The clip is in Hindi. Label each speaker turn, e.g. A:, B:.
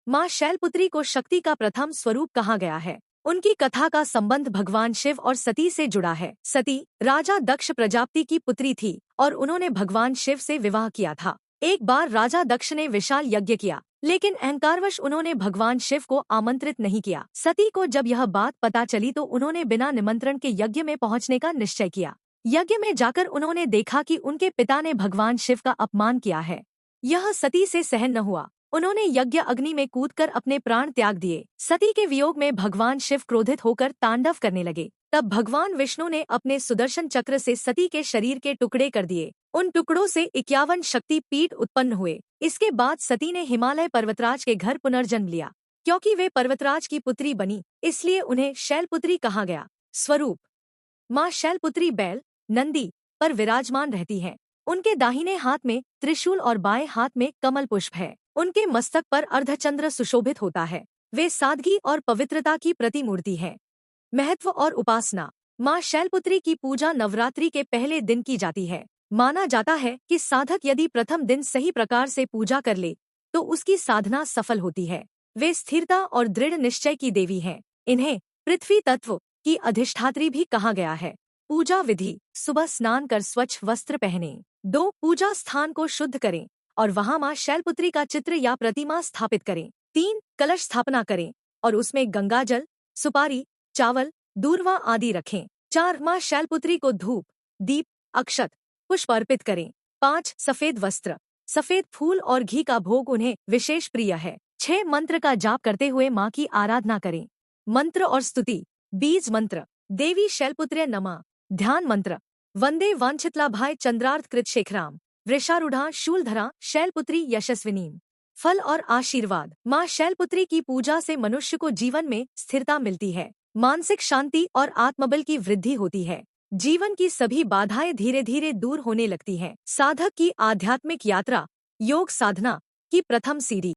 A: माँ शैलपुत्री को शक्ति का प्रथम स्वरूप कहा गया है। उनकी कथा का संबंध भगवान शिव और सती से जुड़ा है। सती राजा दक्ष प्रजापति की पुत्री थी और उन्होंने भगवान शिव से विवाह किया था। एक बार राजा दक्ष ने विशाल यज्ञ किया, लेकिन अहंकारवश उन्होंने भगवान शिव को आमंत्रित नहीं किया। सती को जब यह बात पता चली तो उन्होंने बिना निमंत्रण के यज्ञ में पहुंचने का निश्चय किया। यज्ञ में जाकर उन्होंने देखा कि उनके पिता ने भगवान शिव का अपमान किया है। यह सती से सहन न हुआ। उन्होंने यज्ञ अग्नि में कूदकर अपने प्राण त्याग दिए। सती के वियोग में भगवान शिव क्रोधित होकर तांडव करने लगे। तब भगवान विष्णु ने अपने सुदर्शन चक्र से सती के शरीर के टुकड़े कर दिए। उन टुकड़ों से 51 शक्ति पीठ उत्पन्न हुए। इसके बाद सती ने हिमालय पर्वतराज के घर पुनर्जन्म लिया। क्योंकि वे पर्वतराज की पुत्री बनी, इसलिए उन्हें शैलपुत्री कहा गया। स्वरूप: माँ शैलपुत्री बैल, नंदी पर विराजमान रहती है। उनके दाहिने हाथ में त्रिशूल और बाएं हाथ में कमल पुष्प है। उनके मस्तक पर अर्धचंद्र सुशोभित होता है। वे सादगी और पवित्रता की प्रतिमूर्ति है। महत्व और उपासना: माँ शैलपुत्री की पूजा नवरात्रि के पहले दिन की जाती है। माना जाता है कि साधक यदि प्रथम दिन सही प्रकार से पूजा कर ले तो उसकी साधना सफल होती है। वे स्थिरता और दृढ़ निश्चय की देवी हैं। इन्हें पृथ्वी तत्व की अधिष्ठात्री भी कहा गया है। पूजा विधि: सुबह स्नान कर स्वच्छ वस्त्र पहनें। 2. पूजा स्थान को शुद्ध करें और वहां माँ शैलपुत्री का चित्र या प्रतिमा स्थापित करें। 3. कलश स्थापना करें और उसमें गंगाजल, सुपारी, चावल, दूर्वा आदि रखें। 4. माँ शैलपुत्री को धूप, दीप, अक्षत, पुष्प अर्पित करें। 5. सफेद वस्त्र, सफेद फूल और घी का भोग उन्हें विशेष प्रिय है। 6. मंत्र का जाप करते हुए माँ की आराधना करें। मंत्र और स्तुति: बीज मंत्र: देवी शैलपुत्र्य नमः। ध्यान मंत्र: वंदे वांछितलाभाय चंद्रार्थ कृत शेखराम वृषारूढ़ा शूलधरा शैलपुत्री यशस्विनी। फल और आशीर्वाद: माँ शैलपुत्री की पूजा से मनुष्य को जीवन में स्थिरता मिलती है। मानसिक शांति और आत्मबल की वृद्धि होती है। जीवन की सभी बाधाएं धीरे धीरे दूर होने लगती हैं। साधक की आध्यात्मिक यात्रा: योग साधना की प्रथम सीढ़ी।